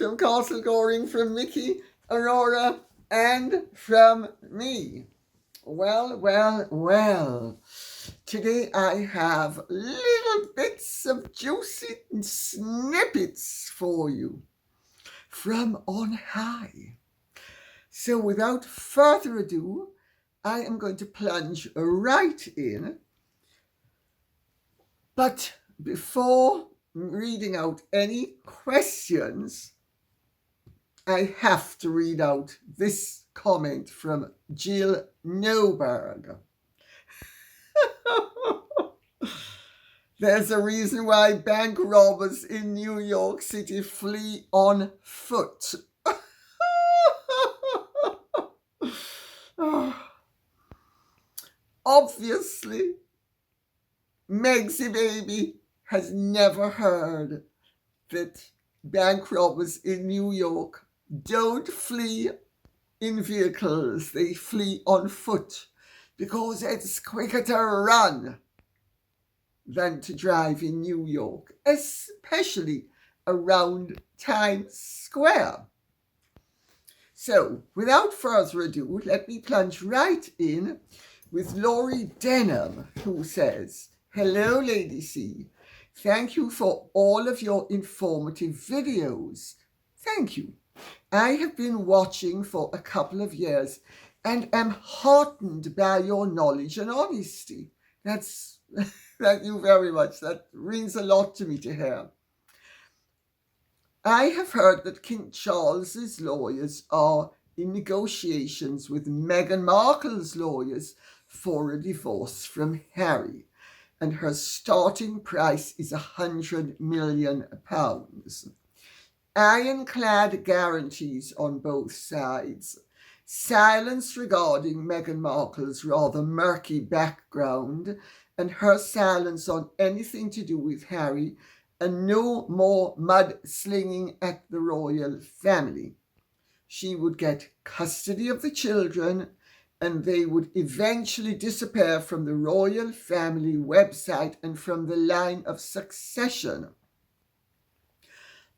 from Castle Goring, from Mickey, Aurora, and from me. Well. Today I have little bits of juicy snippets for you from on high. So without further ado, I am going to plunge right in. But before reading out any questions, I have to read out this comment from Jill Newberg. There's a reason why bank robbers in New York City flee on foot. Obviously, Megsy baby has never heard that bank robbers in New York don't flee in vehicles, they flee on foot because it's quicker to run than to drive in New York, especially around Times Square. So, without further ado, let me plunge right in with Laurie Denham, who says, "Hello, Lady C. Thank you for all of your informative videos." Thank you. I have been watching for a couple of years and am heartened by your knowledge and honesty. Thank you very much. That means a lot to me to hear. I have heard that King Charles's lawyers are in negotiations with Meghan Markle's lawyers for a divorce from Harry, and her starting price is £100 million. Ironclad guarantees on both sides. Silence regarding Meghan Markle's rather murky background and her silence on anything to do with Harry, and no more mudslinging at the royal family. She would get custody of the children and they would eventually disappear from the royal family website and from the line of succession.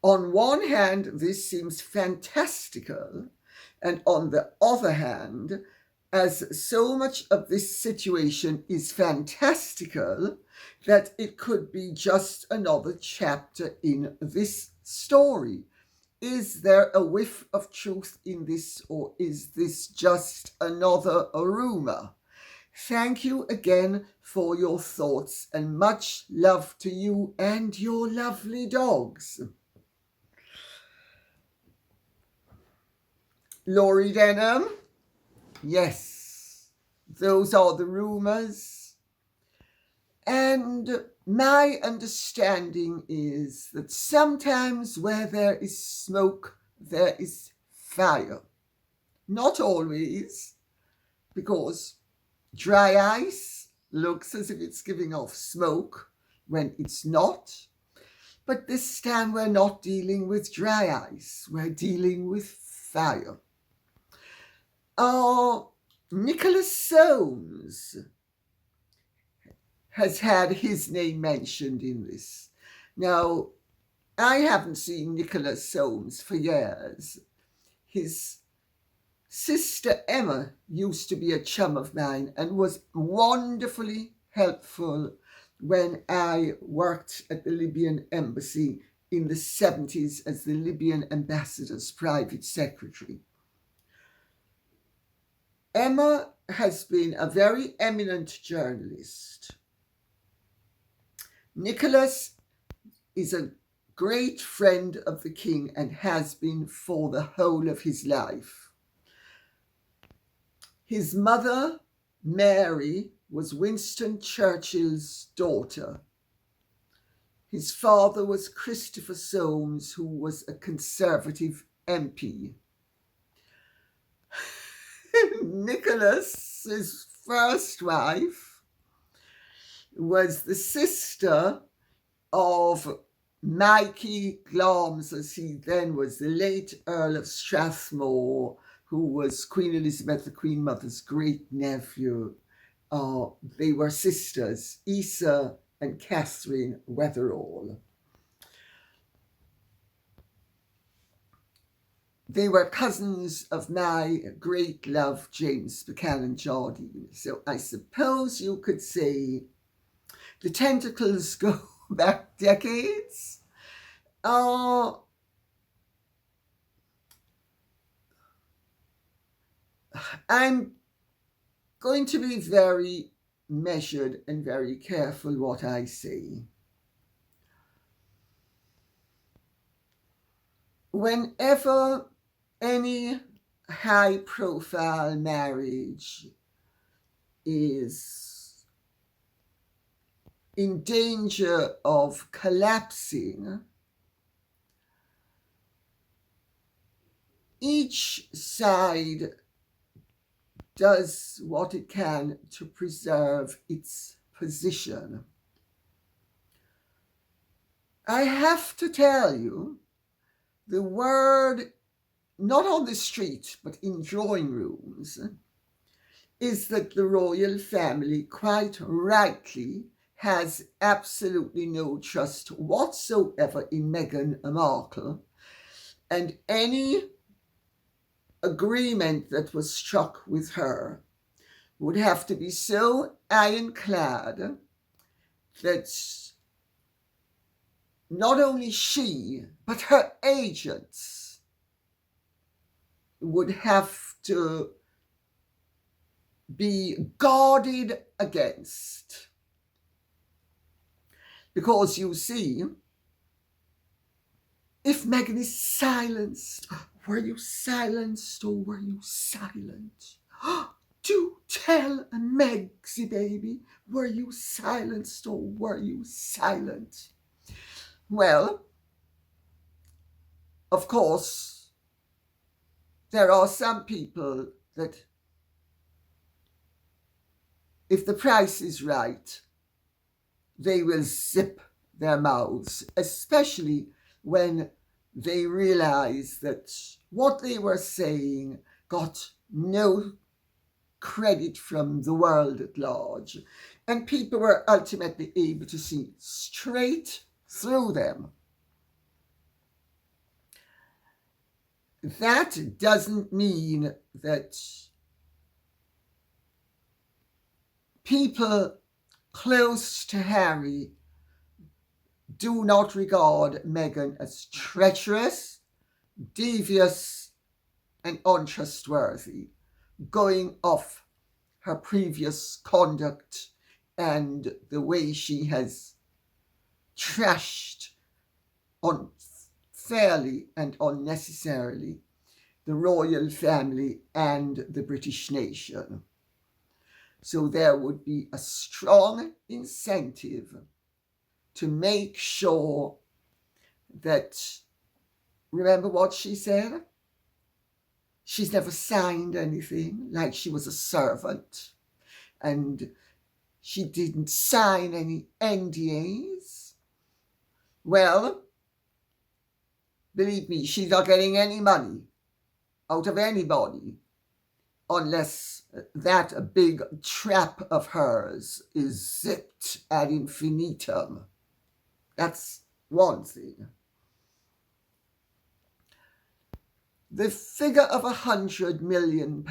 On one hand, this seems fantastical, and on the other hand, as so much of this situation is fantastical, that it could be just another chapter in this story. Is there a whiff of truth in this, or is this just another rumor? Thank you again for your thoughts, and much love to you and your lovely dogs. Laurie Denham, yes, those are the rumors. And my understanding is that sometimes where there is smoke, there is fire. Not always, because dry ice looks as if it's giving off smoke when it's not. But this time we're not dealing with dry ice, we're dealing with fire. Nicholas Soames has had his name mentioned in this. Now, I haven't seen Nicholas Soames for years. His sister Emma used to be a chum of mine and was wonderfully helpful when I worked at the Libyan embassy in the 70s as the Libyan ambassador's private secretary. Emma has been a very eminent journalist. Nicholas is a great friend of the king and has been for the whole of his life. His mother, Mary, was Winston Churchill's daughter. His father was Christopher Soames, who was a Conservative MP. Nicholas's first wife was the sister of Mikey Glamis, as he then was, the late Earl of Strathmore, who was Queen Elizabeth, the Queen Mother's great-nephew. They were sisters, Isa and Catherine Wetherall. They were cousins of my great love, James Buchanan Jardine. So I suppose you could say the tentacles go back decades. Oh, I'm going to be very measured and very careful what I say. Whenever any high profile marriage is in danger of collapsing, each side does what it can to preserve its position. I have to tell you, the word, not on the street, but in drawing rooms, is that the royal family quite rightly has absolutely no trust whatsoever in Meghan Markle, and any agreement that was struck with her would have to be so ironclad that not only she, but her agents would have to be guarded against. Because you see, if Meghan is silenced, were you silenced or were you silent? Do tell, Megsy baby, were you silenced or were you silent? Well, of course, there are some people that, if the price is right, they will zip their mouths, especially when they realize that what they were saying got no credit from the world at large, and people were ultimately able to see straight through them. That doesn't mean that people close to Harry do not regard Meghan as treacherous, devious, and untrustworthy, going off her previous conduct and the way she has trashed unfairly and unnecessarily the royal family and the British nation. So there would be a strong incentive to make sure that, remember what she said? She's never signed anything, like she was a servant, and she didn't sign any NDAs. Well, believe me, she's not getting any money out of anybody unless that big trap of hers is zipped ad infinitum. That's one thing. The figure of £100 million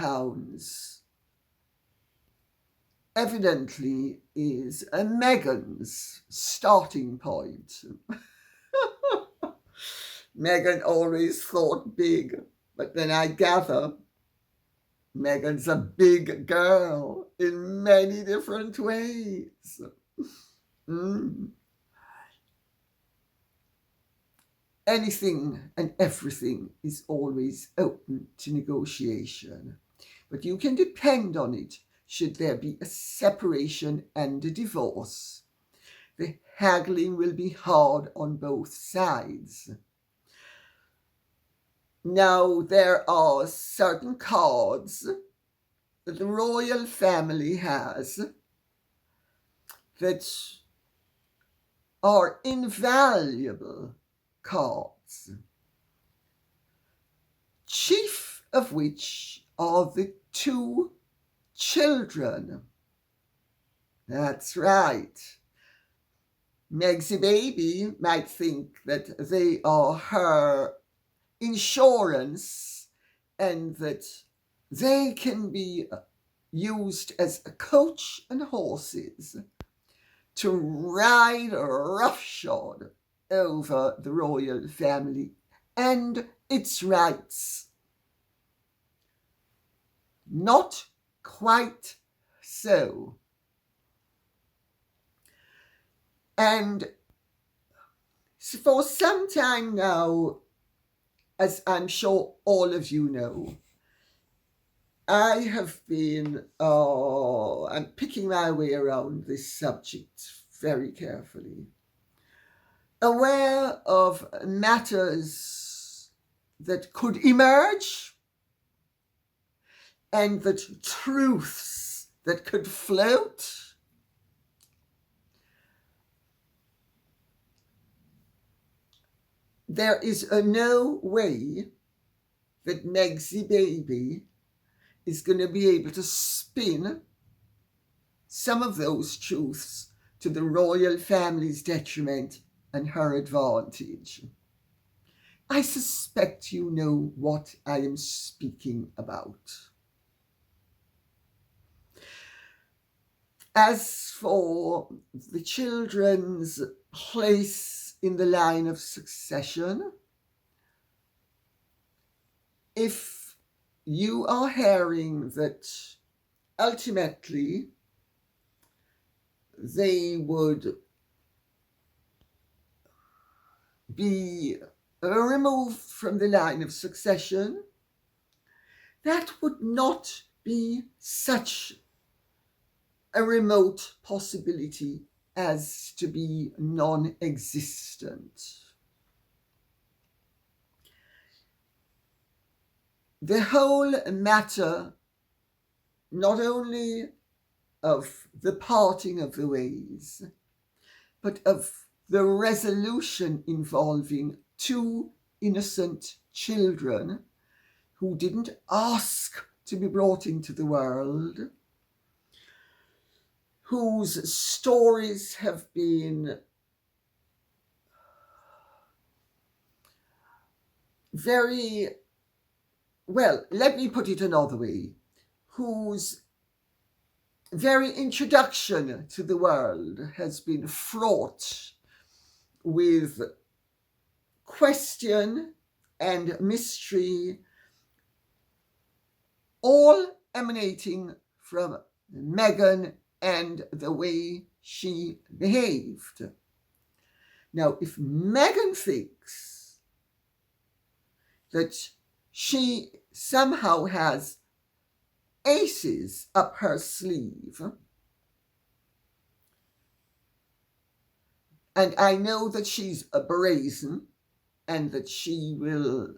evidently is a Meghan's starting point. Meghan always thought big, but then I gather Meghan's a big girl in many different ways. Anything and everything is always open to negotiation, but you can depend on it should there be a separation and a divorce. The haggling will be hard on both sides. Now, there are certain cards that the royal family has that are invaluable cards, chief of which are the two children. That's right. Megsy baby might think that they are her insurance and that they can be used as a coach and horses to ride roughshod over the royal family and its rights. Not quite so. And for some time now, as I'm sure all of you know, I have been, I'm picking my way around this subject very carefully, aware of matters that could emerge and that truths that could float. There is no way that Megsy baby is going to be able to spin some of those truths to the royal family's detriment and her advantage. I suspect you know what I am speaking about. As for the children's place in the line of succession, if you are hearing that ultimately they would be removed from the line of succession, that would not be such a remote possibility as to be non-existent. The whole matter, not only of the parting of the ways, but of the resolution involving two innocent children who didn't ask to be brought into the world, whose stories have been very, well, let me put it another way, whose very introduction to the world has been fraught with question and mystery, all emanating from Meghan and the way she behaved. Now, if Meghan thinks that she somehow has aces up her sleeve, and I know that she's a brazen and that she will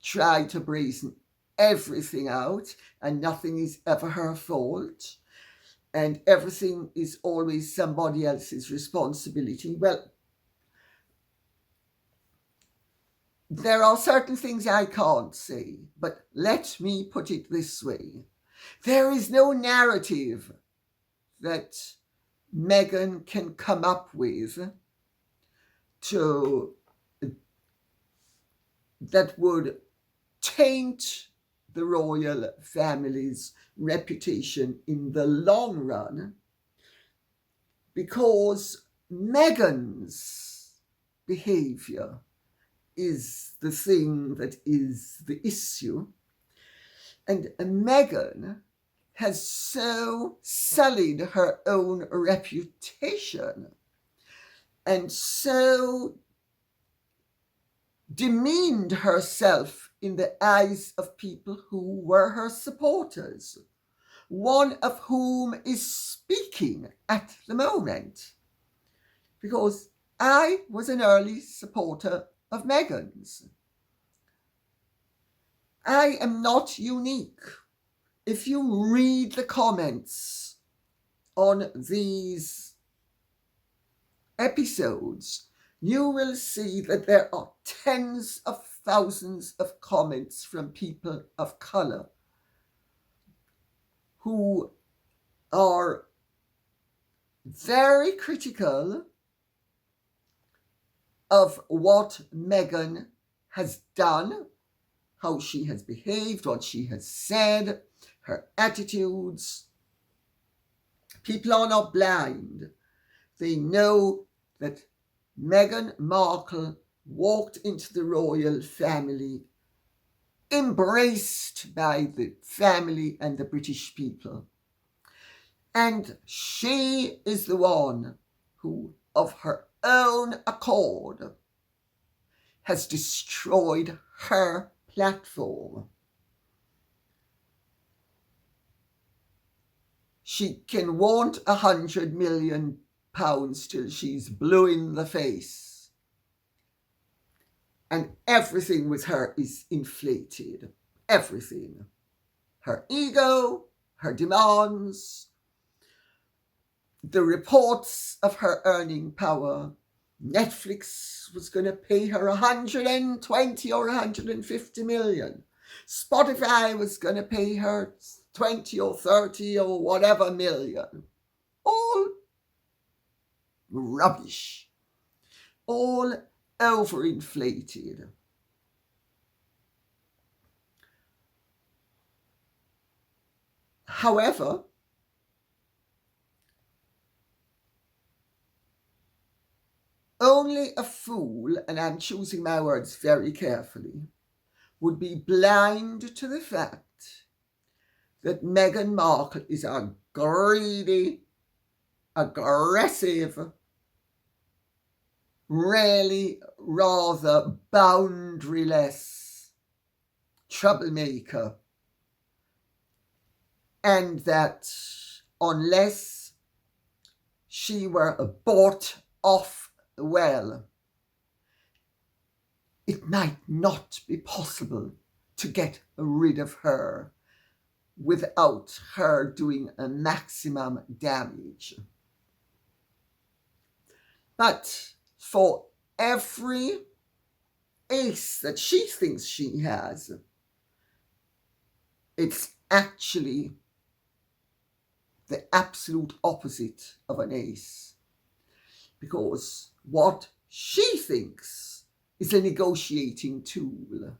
try to brazen everything out and nothing is ever her fault and everything is always somebody else's responsibility. Well, there are certain things I can't say, but let me put it this way. There is no narrative that Meghan can come up with that would taint the royal family's reputation in the long run, because Meghan's behavior is the thing that is the issue. And Meghan has so sullied her own reputation and so demeaned herself in the eyes of people who were her supporters, one of whom is speaking at the moment, because I was an early supporter of Meghan's. I am not unique. If you read the comments on these episodes, you will see that there are tens of thousands of comments from people of colour who are very critical of what Meghan has done, how she has behaved, what she has said, her attitudes. People are not blind. They know that Meghan Markle walked into the royal family embraced by the family and the British people. And she is the one who, of her own accord, has destroyed her platform. She can want £100 million till she's blue in the face. And everything with her is inflated. Everything. Her ego, her demands, the reports of her earning power. Netflix was going to pay her 120 or 150 million. Spotify was going to pay her 20 or 30 or whatever million. All rubbish. All overinflated. However, only a fool, and I'm choosing my words very carefully, would be blind to the fact that Meghan Markle is a greedy, aggressive, really rather boundaryless troublemaker, and that unless she were bought off well, it might not be possible to get rid of her without her doing a maximum damage. But for every ace that she thinks she has, it's actually the absolute opposite of an ace. Because what she thinks is a negotiating tool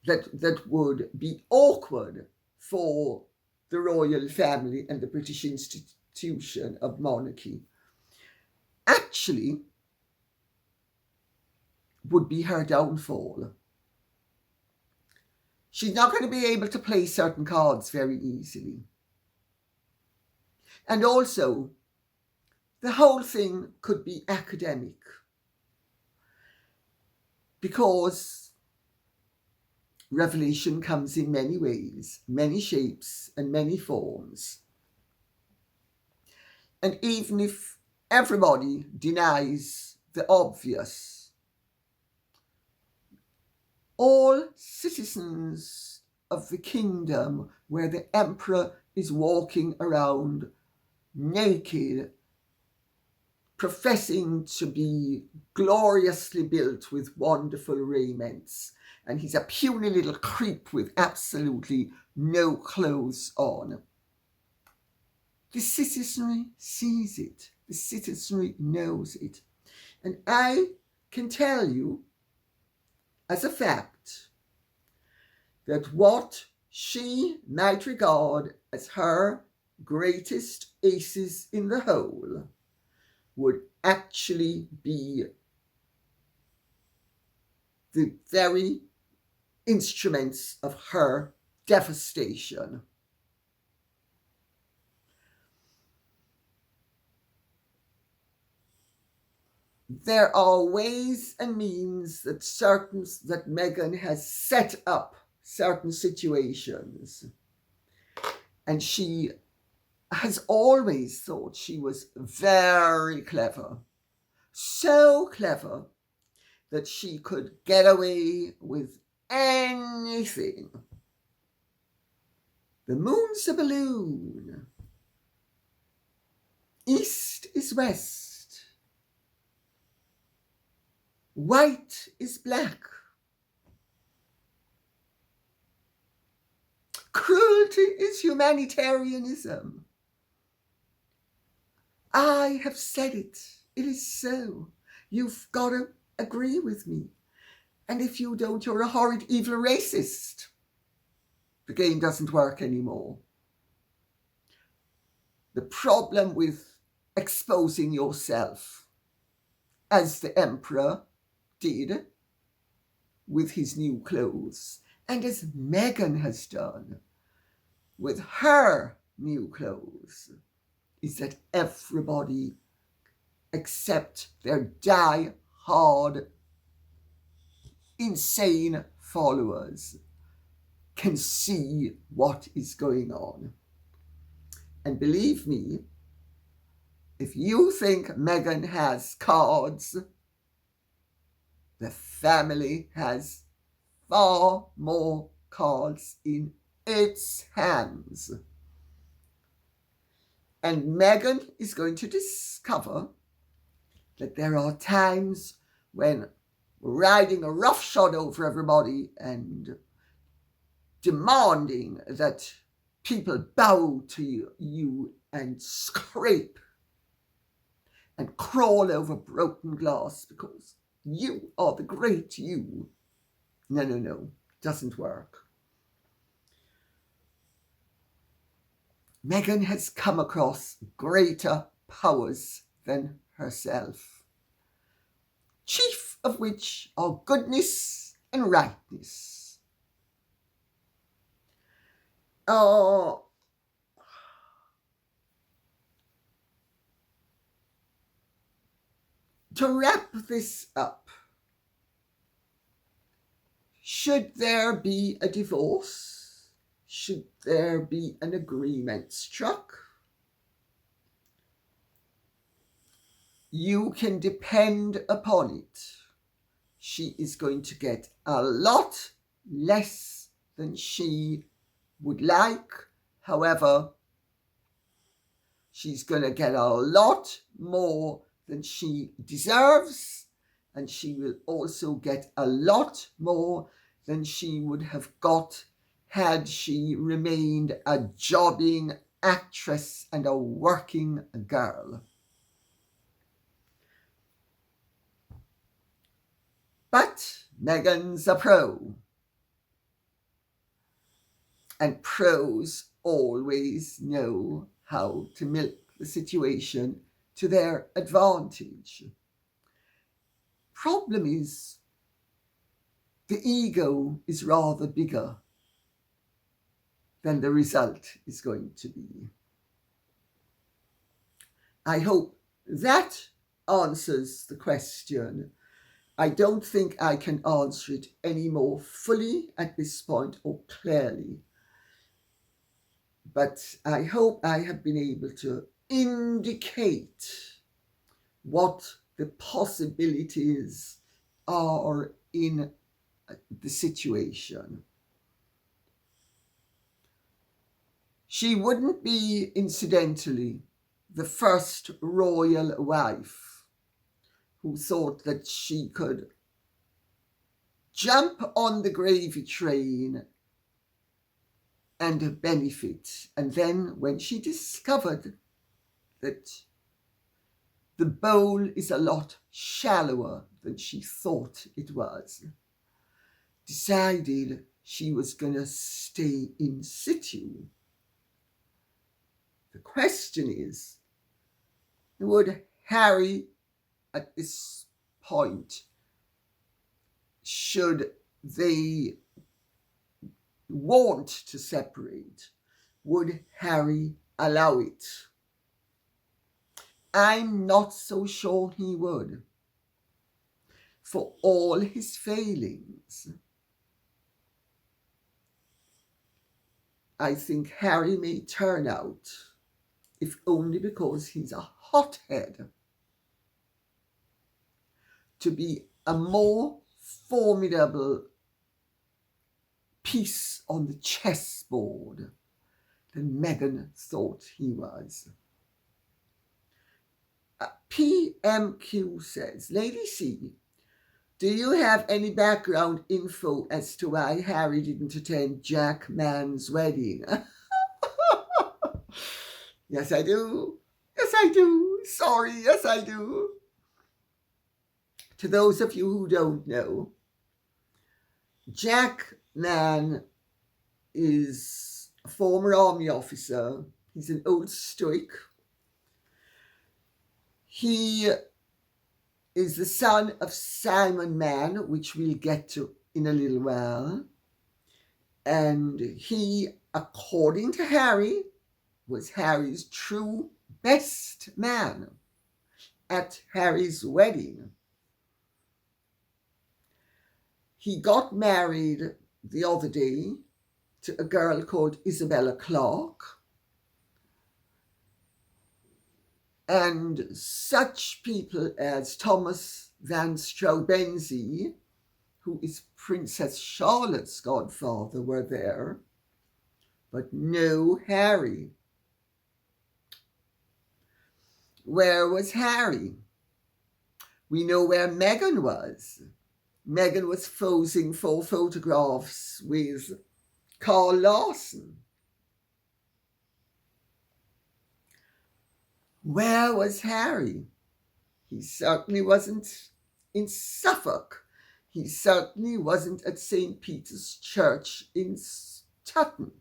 that would be awkward for the royal family and the British institution of monarchy, actually would be her downfall. She's not going to be able to play certain cards very easily. And also, the whole thing could be academic, because revelation comes in many ways, many shapes, and many forms. And even if everybody denies the obvious, all citizens of the kingdom where the emperor is walking around naked, professing to be gloriously built with wonderful raiments, and he's a puny little creep with absolutely no clothes on. The citizenry sees it. The citizenry knows it. And I can tell you, as a fact, that what she might regard as her greatest aces in the hole would actually be the very instruments of her devastation. There are ways and means that Meghan has set up certain situations, and she has always thought she was very clever, so clever that she could get away with anything. The moon's a balloon. East is west. White is black. Cruelty is humanitarianism. I have said it. It is so. You've got to agree with me. And if you don't, you're a horrid, evil racist. The game doesn't work anymore. The problem with exposing yourself, as the emperor did with his new clothes, and as Meghan has done with her new clothes, is that everybody except their die-hard, insane followers can see what is going on. And believe me, if you think Meghan has cards, the family has far more cards in its hands. And Meghan is going to discover that there are times when riding a roughshod over everybody and demanding that people bow to you and scrape and crawl over broken glass because you are the great you. No, doesn't work. Meghan has come across greater powers than herself, chief of which are goodness and rightness. To wrap this up, should there be a divorce? Should there be an agreement struck? You can depend upon it. She is going to get a lot less than she would like. However, she's going to get a lot more than she deserves, and she will also get a lot more than she would have got had she remained a jobbing actress and a working girl. But Meghan's a pro, and pros always know how to milk the situation to their advantage. Problem is, the ego is rather bigger than the result is going to be. I hope that answers the question. I don't think I can answer it any more fully at this point or clearly, but I hope I have been able to indicate what the possibilities are in the situation. She wouldn't be, incidentally, the first royal wife who thought that she could jump on the gravy train and benefit. And then when she discovered that the bowl is a lot shallower than she thought it was, decided she was going to stay in situ. The question is, would Harry at this point, should they want to separate, would Harry allow it? I'm not so sure he would. For all his failings, I think Harry may turn out, if only because he's a hothead, to be a more formidable piece on the chessboard than Meghan thought he was. PMQ says, Lady C, do you have any background info as to why Harry didn't attend Jack Mann's wedding? Yes, I do. Yes, I do. Sorry, yes, I do. To those of you who don't know, Jack Mann is a former army officer. He's an old stoic. He is the son of Simon Mann, which we'll get to in a little while. And he, according to Harry, was Harry's true best man at Harry's wedding. He got married the other day to a girl called Isabella Clarke. And such people as Thomas Van Straubenzie, who is Princess Charlotte's godfather, were there, but no Harry. Where was Harry? We know where Meghan was. Meghan was posing for photographs with Karl Larsen. Where was Harry? He certainly wasn't in Suffolk. He certainly wasn't at St. Peter's Church in Sutton,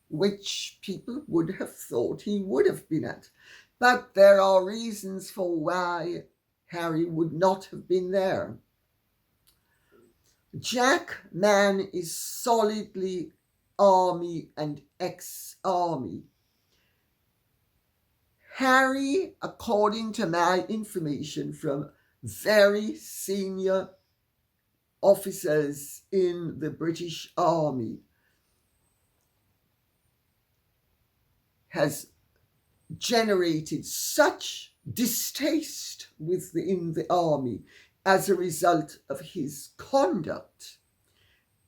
which people would have thought he would have been at. But there are reasons for why Harry would not have been there. Jack Mann is solidly army and ex-army. Harry, according to my information from very senior officers in the British Army, has generated such distaste within the army as a result of his conduct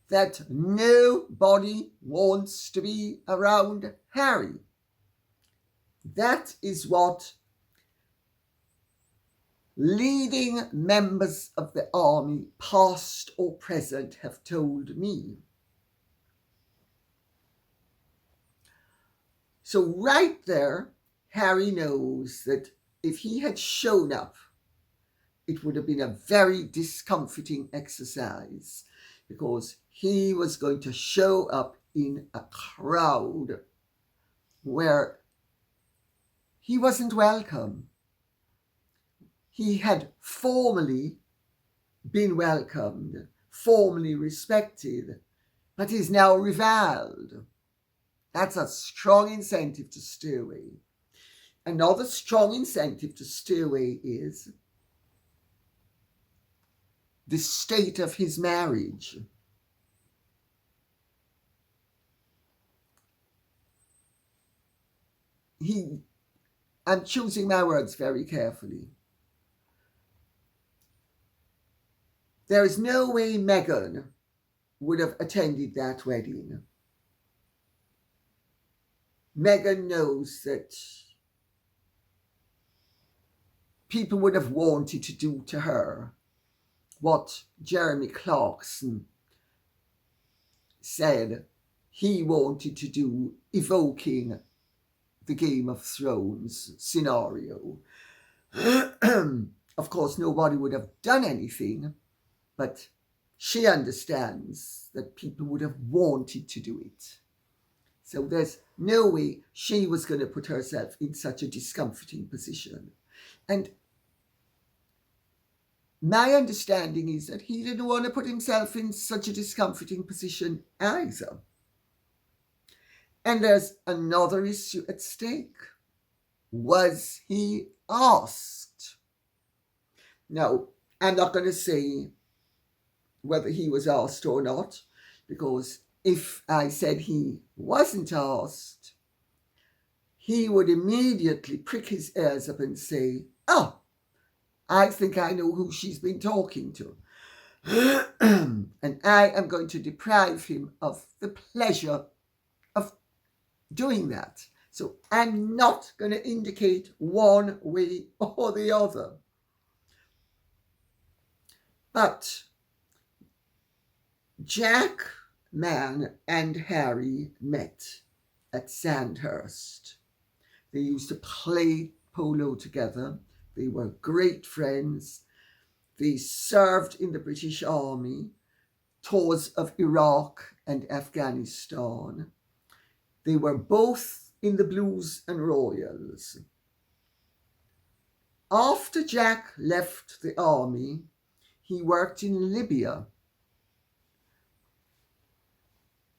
that nobody wants to be around Harry. That is what leading members of the army, past or present, have told me. So right there, Harry knows that if he had shown up, it would have been a very discomforting exercise, because he was going to show up in a crowd where he wasn't welcome. He had formally been welcomed, formally respected, but is now reviled. That's a strong incentive to stay away. Another strong incentive to stay away is the state of his marriage. I'm choosing my words very carefully. There is no way Meghan would have attended that wedding. Meghan knows that people would have wanted to do to her what Jeremy Clarkson said he wanted to do, evoking the Game of Thrones scenario. Of course, nobody would have done anything, but she understands that people would have wanted to do it. So there's no way she was going to put herself in such a discomforting position. And my understanding is that he didn't want to put himself in such a discomforting position either. And there's another issue at stake. Was he asked? Now, I'm not going to say whether he was asked or not, because if I said he wasn't asked, he would immediately prick his ears up and say, "Oh, I think I know who she's been talking to." And I am going to deprive him of the pleasure of doing that. So I'm not going to indicate one way or the other. But Jack Mann and Harry met at Sandhurst. They used to play polo together. They were great friends. They served in the British Army, tours of Iraq and Afghanistan. They were both in the Blues and Royals. After Jack left the army, he worked in Libya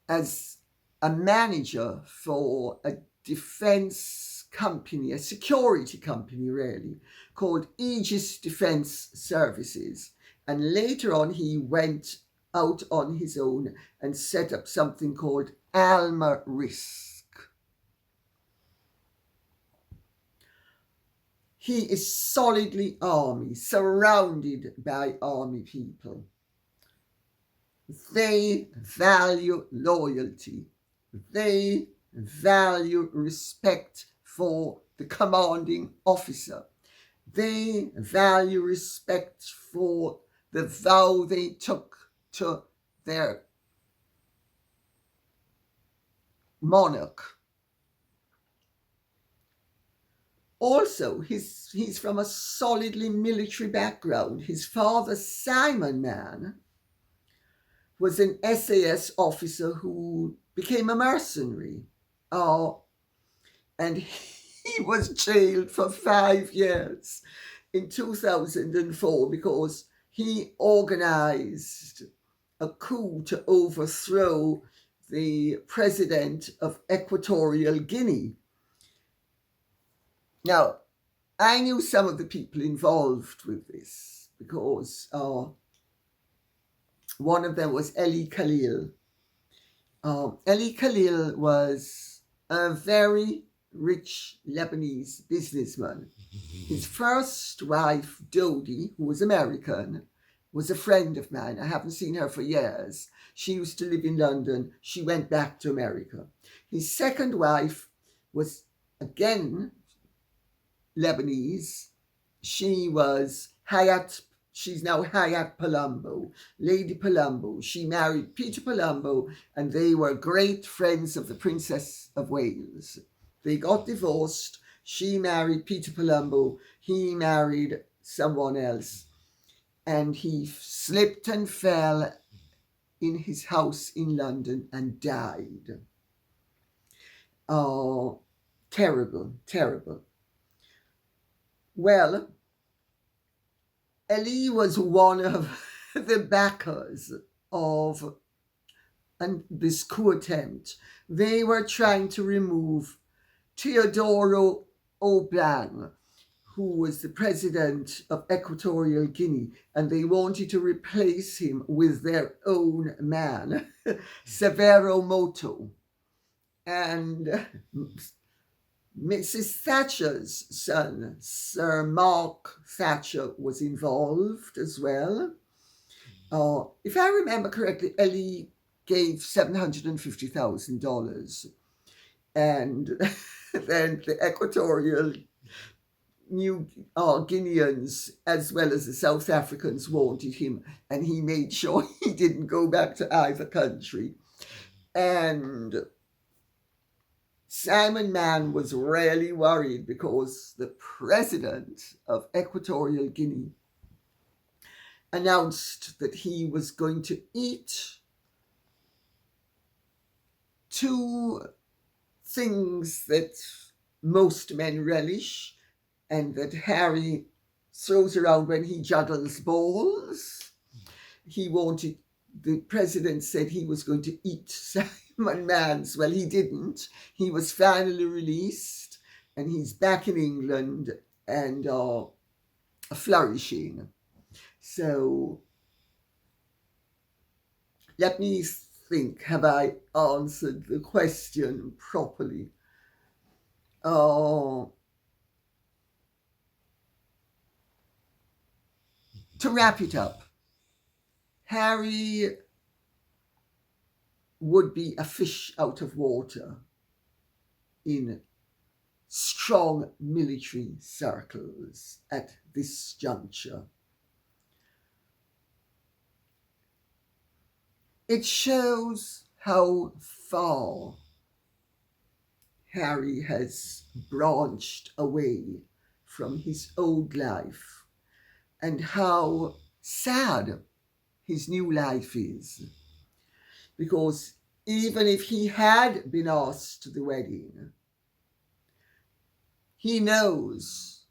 as a manager for a defense company, a security company really, called Aegis Defense Services. And later on, he went out on his own and set up something called Alma Risk. He is solidly army, surrounded by army people. They value loyalty. They value respect for the commanding officer. They value respect for the vow they took to their monarch. Also, he's from a solidly military background. His father, Simon Mann, was an SAS officer who became a mercenary. And he was jailed for 5 years in 2004 because he organized a coup to overthrow the president of Equatorial Guinea. Now, I knew some of the people involved with this because one of them was Eli Khalil. Eli Khalil was a very rich Lebanese businessman. His first wife, Dodi, who was American, was a friend of mine. I haven't seen her for years. She used to live in London. She went back to America. His second wife was, again, Lebanese. She was she's now Hayat Palumbo, Lady Palumbo. She married Peter Palumbo, and they were great friends of the Princess of Wales. They got divorced. She married Peter Palumbo. He married someone else. And he slipped and fell in his house in London and died. Oh, terrible, terrible. Well, Eli was one of the backers of this coup attempt. They were trying to remove Teodoro Obiang, who was the president of Equatorial Guinea, and they wanted to replace him with their own man, Severo Moto. And Mrs. Thatcher's son, Sir Mark Thatcher, was involved as well. If I remember correctly, Eli gave $750,000. And then the Equatorial New Guineans, as well as the South Africans, wanted him, and he made sure he didn't go back to either country. And Simon Mann was really worried because the president of Equatorial Guinea announced that he was going to eat two things that most men relish and that Harry throws around when he juggles balls. The president said he was going to eat Simon Mann's. Well, he didn't. He was finally released, and he's back in England and flourishing. So let me think, have I answered the question properly? To wrap it up, Harry would be a fish out of water in strong military circles at this juncture. It shows how far Harry has branched away from his old life and how sad his new life is. Because even if he had been asked to the wedding, he knows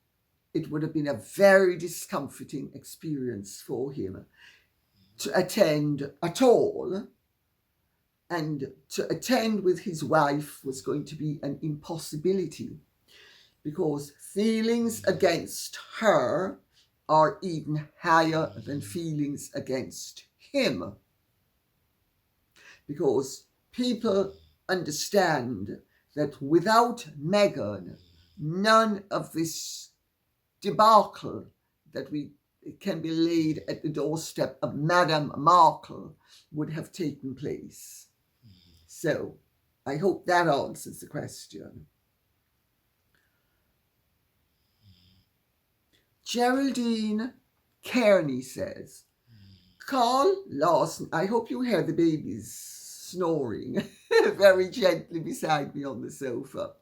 it would have been a very discomforting experience for him to attend at all. And to attend with his wife was going to be an impossibility, because feelings against her are even higher than feelings against him. Because people understand that without Meghan, none of this debacle that can be laid at the doorstep of Madame Markle would have taken place. So, I hope that answers the question. Geraldine Kearney says, Karl Larsen, I hope you hear the babies snoring very gently beside me on the sofa.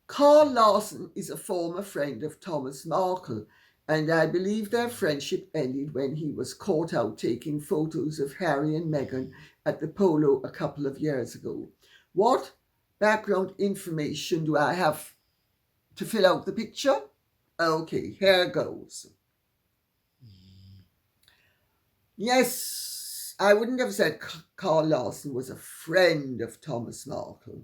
Karl Larsen is a former friend of Thomas Markle, and I believe their friendship ended when he was caught out taking photos of Harry and Meghan at the polo a couple of years ago. What background information do I have to fill out the picture? Okay, here goes. Yes, I wouldn't have said Karl Larsen was a friend of Thomas Markle.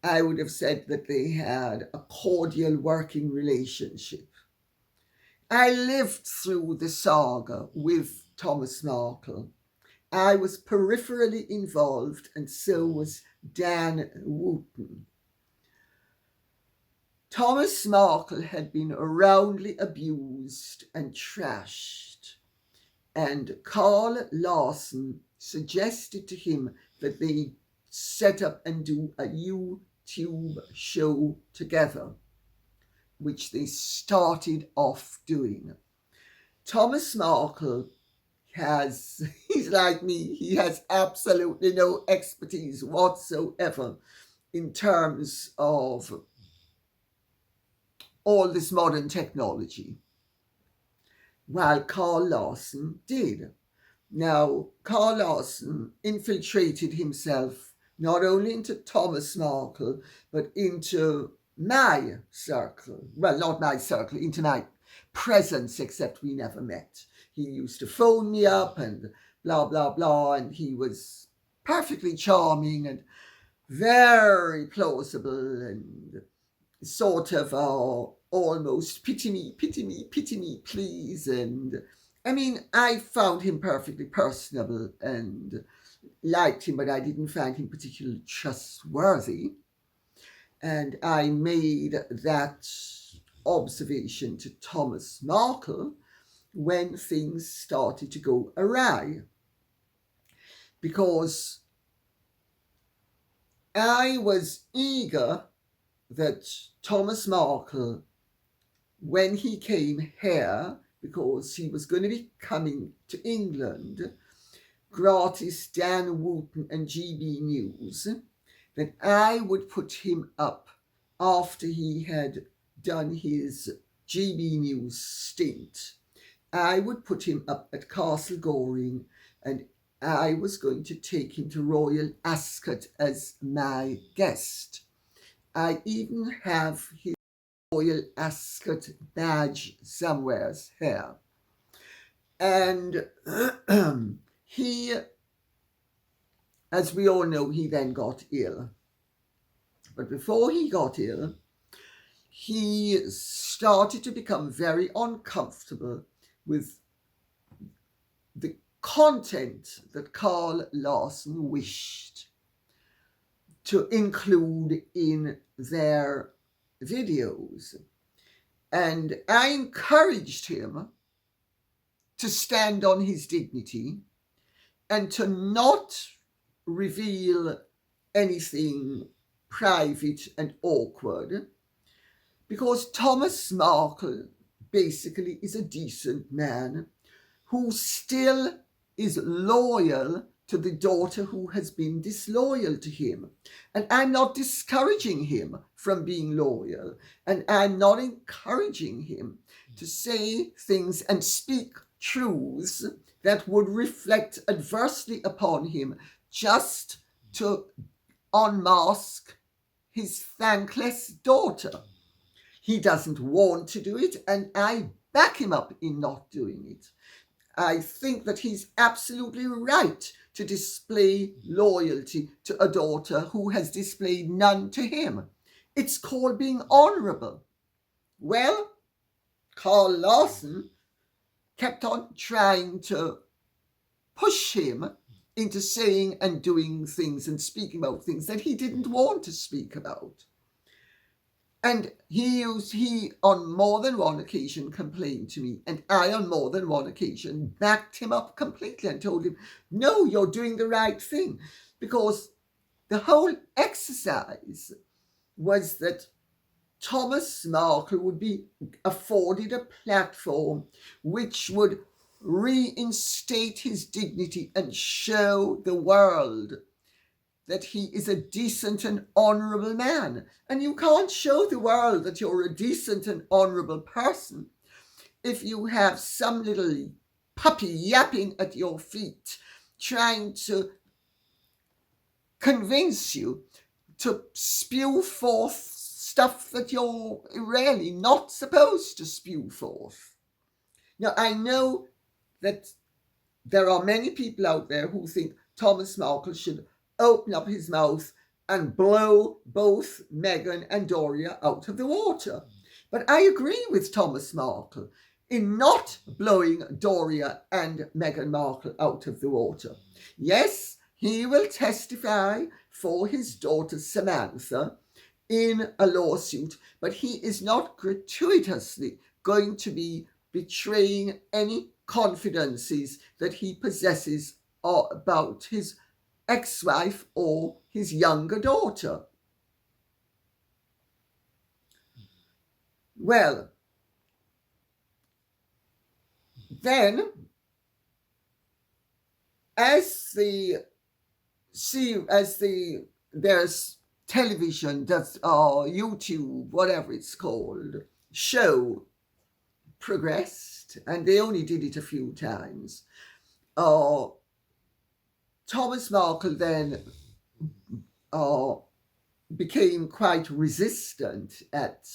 I would have said that they had a cordial working relationship. I lived through the saga with Thomas Markle. I was peripherally involved, and so was Dan Wooten. Thomas Markle had been roundly abused and trashed, and Karl Larsen suggested to him that they set up and do a YouTube show together, which they started off doing. Thomas Markle he's like me, he has absolutely no expertise whatsoever in terms of all this modern technology, while Karl Larsen did. Now, Karl Larsen infiltrated himself not only into Thomas Markle, but into my circle. Well, not my circle, into my presence, except we never met. He used to phone me up and blah, blah, blah, and he was perfectly charming and very plausible and sort of almost pity me, please. And I mean, I found him perfectly personable and liked him, but I didn't find him particularly trustworthy. And I made that observation to Thomas Markle when things started to go awry. Because I was eager that Thomas Markle, when he came here, because he was going to be coming to England, gratis Dan Wooten and GB News, that I would put him up after he had done his GB News stint. I would put him up at Castle Goring, and I was going to take him to Royal Ascot as my guest. I even have his Royal Ascot badge somewhere here. And he, as we all know, he then got ill. But before he got ill, he started to become very uncomfortable with the content that Karl Larsen wished to include in their videos. And I encouraged him to stand on his dignity and to not reveal anything private and awkward, because Thomas Markle basically is a decent man who still is loyal to the daughter who has been disloyal to him. And I'm not discouraging him from being loyal, and I'm not encouraging him to say things and speak truths that would reflect adversely upon him, just to unmask his thankless daughter. He doesn't want to do it, and I back him up in not doing it. I think that he's absolutely right to display loyalty to a daughter who has displayed none to him. It's called being honourable. Well, Karl Larsen kept on trying to push him into saying and doing things and speaking about things that he didn't want to speak about. And he on more than one occasion complained to me, and I on more than one occasion backed him up completely and told him, no, you're doing the right thing. Because the whole exercise was that Thomas Markle would be afforded a platform which would reinstate his dignity and show the world that he is a decent and honourable man. And you can't show the world that you're a decent and honourable person if you have some little puppy yapping at your feet trying to convince you to spew forth stuff that you're really not supposed to spew forth. Now, I know that there are many people out there who think Thomas Markle should open up his mouth and blow both Meghan and Doria out of the water. But I agree with Thomas Markle in not blowing Doria and Meghan Markle out of the water. Yes, he will testify for his daughter Samantha in a lawsuit, but he is not gratuitously going to be betraying any confidences that he possesses about his ex-wife or his younger daughter. Well, then, there's television, that's YouTube, whatever it's called, show progressed, and they only did it a few times. Thomas Markle then became quite resistant at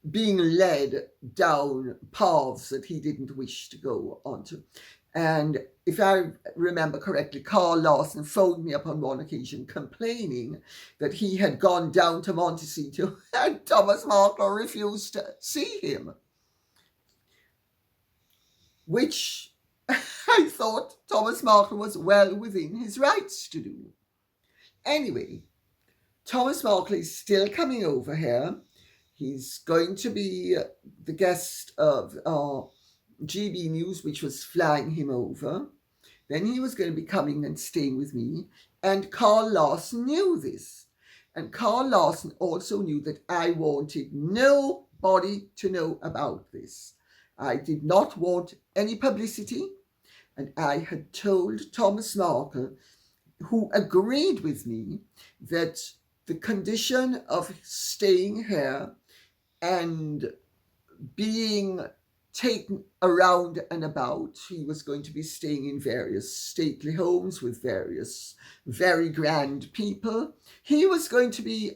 being led down paths that he didn't wish to go onto. And if I remember correctly, Karl Larsen phoned me up on one occasion complaining that he had gone down to Montecito and Thomas Markle refused to see him, which I thought Thomas Markle was well within his rights to do. Anyway, Thomas Markle is still coming over here. He's going to be the guest of GB News, which was flying him over. Then he was going to be coming and staying with me. And Karl Larsen knew this. And Karl Larsen also knew that I wanted nobody to know about this. I did not want any publicity. And I had told Thomas Markle, who agreed with me, that the condition of staying here and being taken around and about, he was going to be staying in various stately homes with various very grand people. He was going to be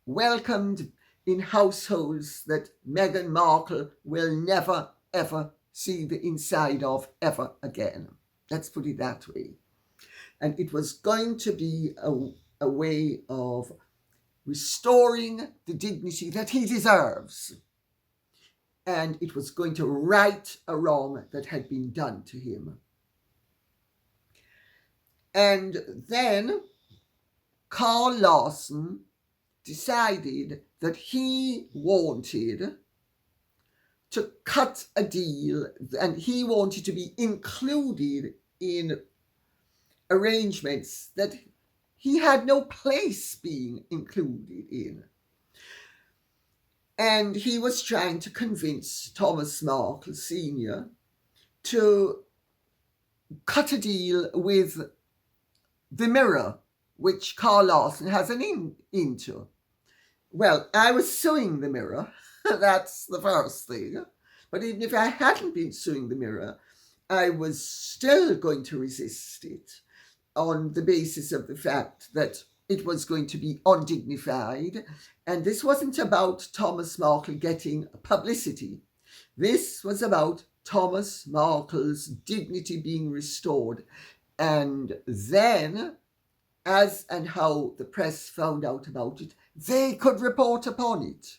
welcomed in households that Meghan Markle will never, ever see the inside of ever again. Let's put it that way. And it was going to be a way of restoring the dignity that he deserves. And it was going to right a wrong that had been done to him. And then Karl Larsen decided that he wanted to cut a deal, and he wanted to be included in arrangements that he had no place being included in. And he was trying to convince Thomas Markle Sr. to cut a deal with the Mirror, which Karl Larsen has an into. Well, I was suing the Mirror That's the first thing. But even if I hadn't been suing the Mirror, I was still going to resist it on the basis of the fact that it was going to be undignified. And this wasn't about Thomas Markle getting publicity. This was about Thomas Markle's dignity being restored. And then, as and how the press found out about it, they could report upon it.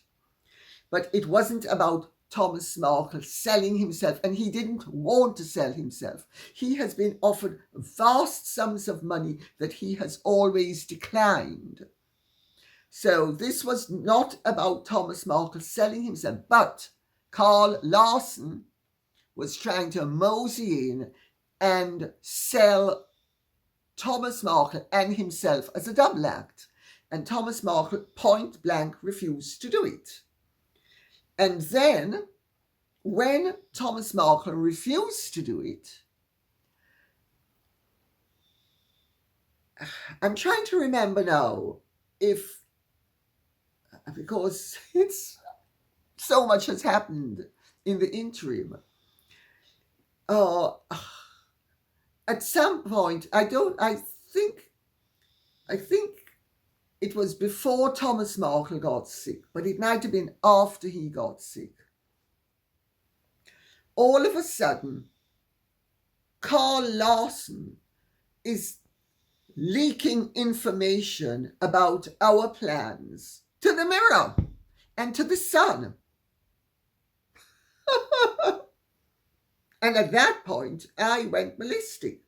But it wasn't about Thomas Markle selling himself, and he didn't want to sell himself. He has been offered vast sums of money that he has always declined. So this was not about Thomas Markle selling himself, but Karl Larsen was trying to mosey in and sell Thomas Markle and himself as a double act. And Thomas Markle point blank refused to do it. And then, when Thomas Markle refused to do it, I'm trying to remember now because it's so much has happened in the interim. At some point, I think it was before Thomas Markle got sick, but it might have been after he got sick. All of a sudden, Karl Larsen is leaking information about our plans to the Mirror and to the Sun. And at that point, I went ballistic.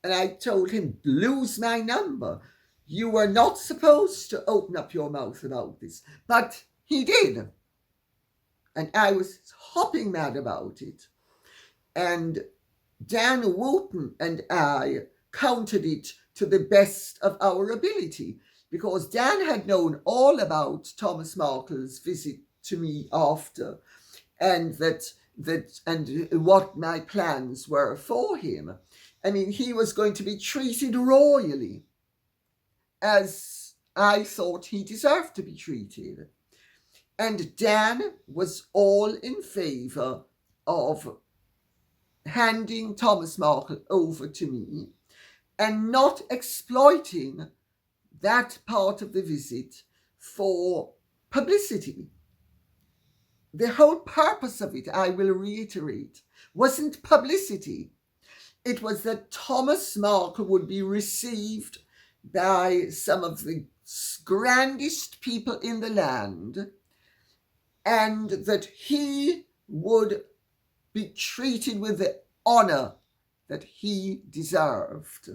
And I told him, lose my number. You were not supposed to open up your mouth about this. But he did. And I was hopping mad about it. And Dan Wooten and I countered it to the best of our ability. Because Dan had known all about Thomas Markle's visit to me after. And and what my plans were for him. I mean, he was going to be treated royally, as I thought he deserved to be treated. And Dan was all in favour of handing Thomas Markle over to me and not exploiting that part of the visit for publicity. The whole purpose of it, I will reiterate, wasn't publicity. It was that Thomas Markle would be received by some of the grandest people in the land, and that he would be treated with the honour that he deserved.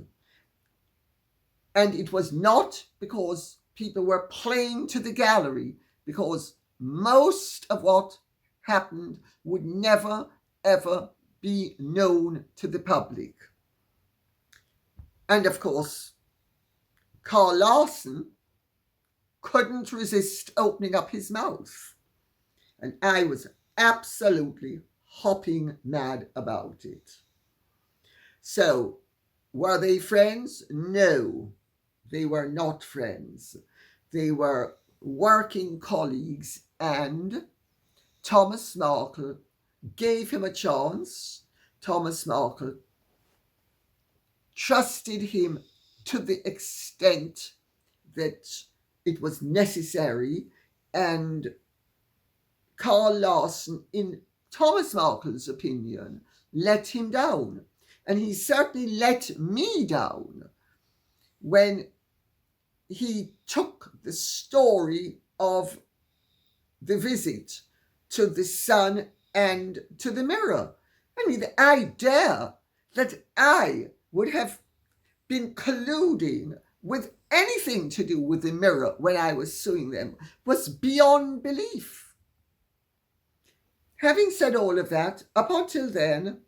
And it was not because people were playing to the gallery, because most of what happened would never, ever be known to the public. And of course, Karl Larsen couldn't resist opening up his mouth. And I was absolutely hopping mad about it. So, were they friends? No, they were not friends. They were working colleagues, and Thomas Markle gave him a chance. Thomas Markle trusted him to the extent that it was necessary, and Karl Larsen, in Thomas Markle's opinion, let him down. And he certainly let me down when he took the story of the visit to the Sun and to the Mirror. I mean, the idea that I would have been colluding with anything to do with the Mirror when I was suing them was beyond belief. Having said all of that, up until then,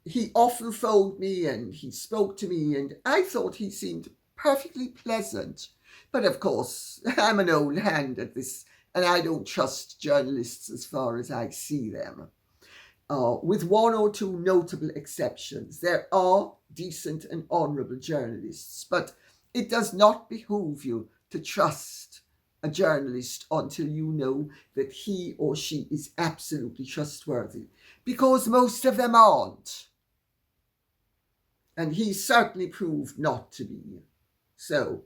he often phoned me and he spoke to me, and I thought he seemed perfectly pleasant. But of course, I'm an old hand at this, and I don't trust journalists as far as I see them. With one or two notable exceptions, there are decent and honourable journalists, but it does not behoove you to trust a journalist until you know that he or she is absolutely trustworthy, because most of them aren't. And he certainly proved not to be. So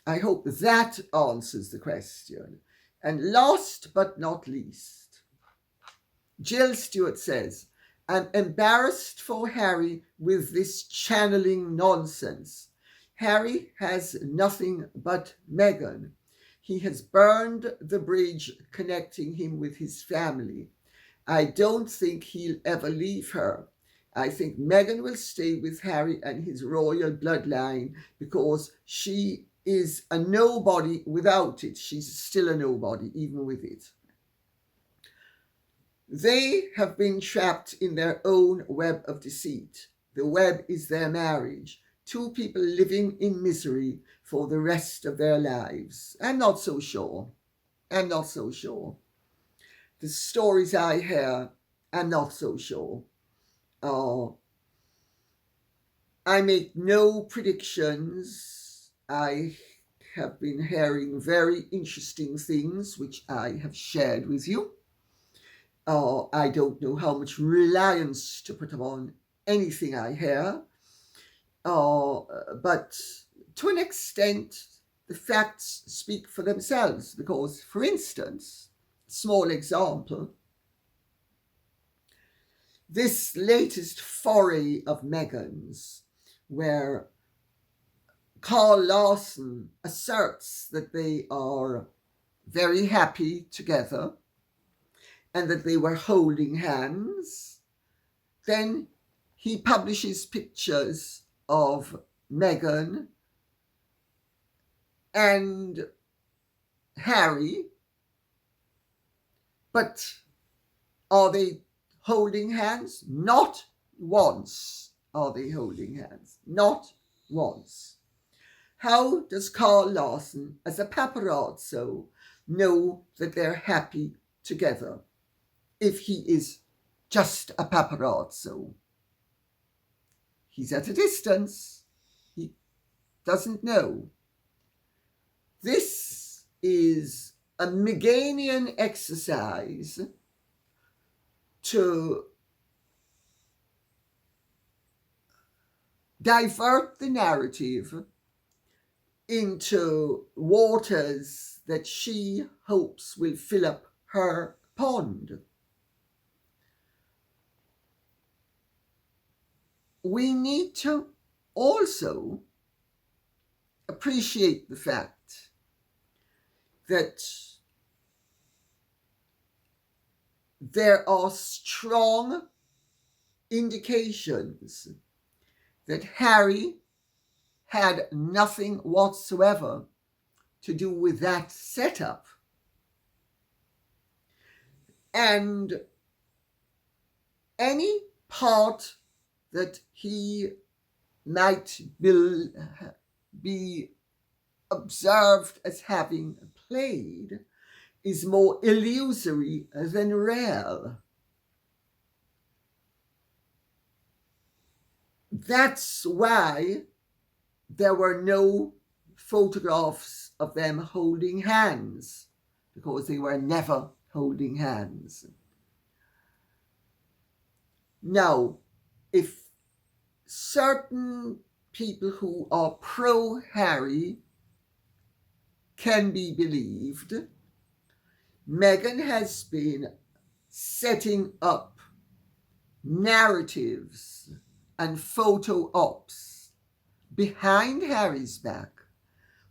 I hope that answers the question. And last but not least, Jill Stewart says, I'm embarrassed for Harry with this channeling nonsense. Harry has nothing but Meghan. He has burned the bridge connecting him with his family. I don't think he'll ever leave her. I think Meghan will stay with Harry and his royal bloodline because she is a nobody without it. She's still a nobody, even with it. They have been trapped in their own web of deceit. The web is their marriage. Two people living in misery for the rest of their lives. I'm not so sure. I'm not so sure. The stories I hear, I'm not so sure. I make no predictions. I have been hearing very interesting things which I have shared with you. I don't know how much reliance to put upon anything I hear. But to an extent, the facts speak for themselves because, for instance, small example, this latest foray of Meghan's, where Karl Larsen asserts that they are very happy together and that they were holding hands, then he publishes pictures of Meghan and Harry, but are they holding hands? Not once are they holding hands. Not once. How does Karl Larsen, as a paparazzo, know that they're happy together if he is just a paparazzo? He's at a distance. He doesn't know. This is a Meghan exercise to divert the narrative into waters that she hopes will fill up her pond. We need to also appreciate the fact that there are strong indications that Harry had nothing whatsoever to do with that setup. And any part that he might be observed as having played is more illusory than real. That's why there were no photographs of them holding hands, because they were never holding hands. Now, if certain people who are pro-Harry can be believed, Meghan has been setting up narratives and photo ops behind Harry's back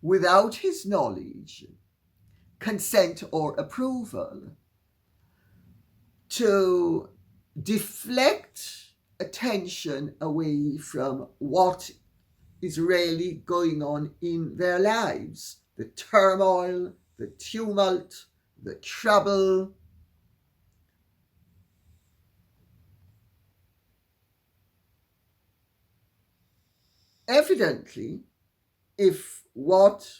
without his knowledge, consent, or approval to deflect attention away from what is really going on in their lives, the turmoil, the tumult, the trouble. Evidently, if what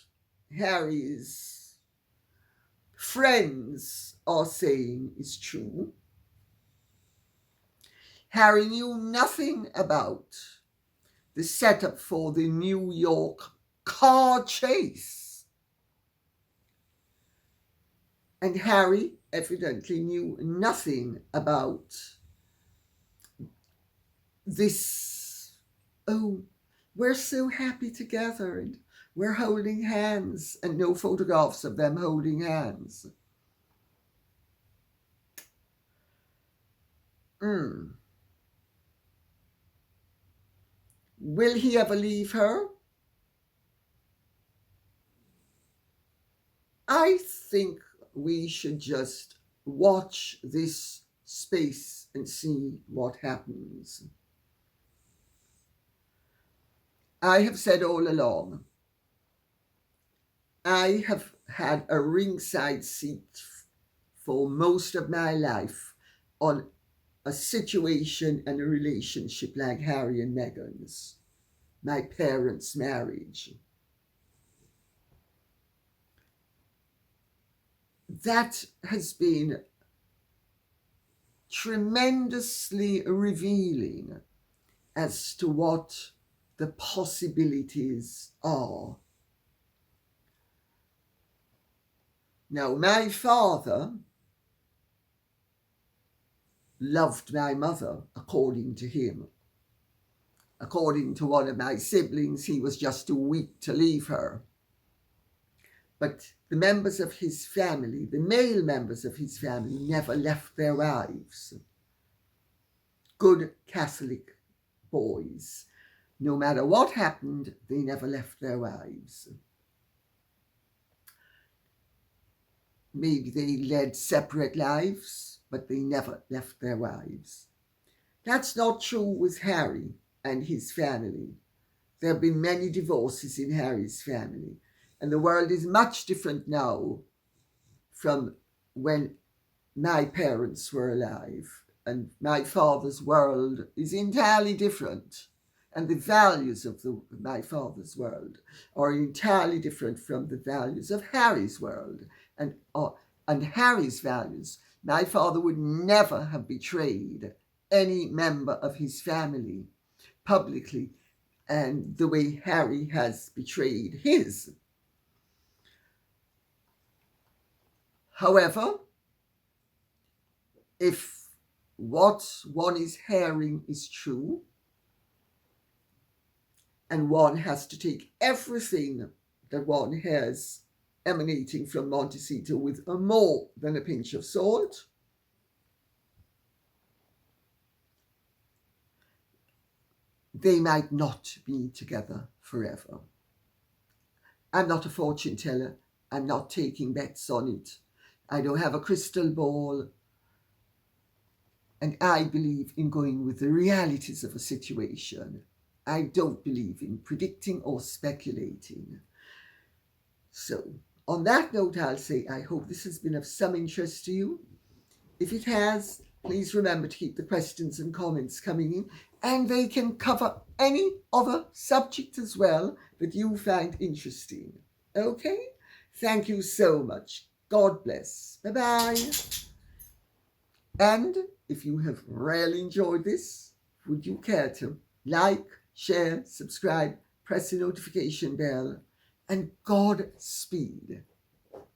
Harry's friends are saying is true, Harry knew nothing about the setup for the New York car chase. And Harry evidently knew nothing about this. Oh, we're so happy together and we're holding hands, and no photographs of them holding hands. Will he ever leave her? I think we should just watch this space and see what happens. I have said all along, I have had a ringside seat for most of my life on a situation and a relationship like Harry and Meghan's, my parents' marriage. That has been tremendously revealing as to what the possibilities are. Now, my father loved my mother, according to him. According to one of my siblings, he was just too weak to leave her. But the members of his family, the male members of his family, never left their wives. Good Catholic boys. No matter what happened, they never left their wives. Maybe they led separate lives, but they never left their wives. That's not true with Harry and his family. There have been many divorces in Harry's family, and the world is much different now from when my parents were alive, and my father's world is entirely different, and the values of my father's world are entirely different from the values of Harry's world, and Harry's values. My father would never have betrayed any member of his family publicly, and the way Harry has betrayed his. However, if what one is hearing is true, and one has to take everything that one hears emanating from Montecito with more than a pinch of salt, they might not be together forever. I'm not a fortune teller. I'm not taking bets on it. I don't have a crystal ball. And I believe in going with the realities of a situation. I don't believe in predicting or speculating. So, on that note, I'll say I hope this has been of some interest to you. If it has, please remember to keep the questions and comments coming in, and they can cover any other subject as well that you find interesting. Okay? Thank you so much. God bless. Bye-bye. And if you have really enjoyed this, would you care to like, share, subscribe, press the notification bell, and Godspeed.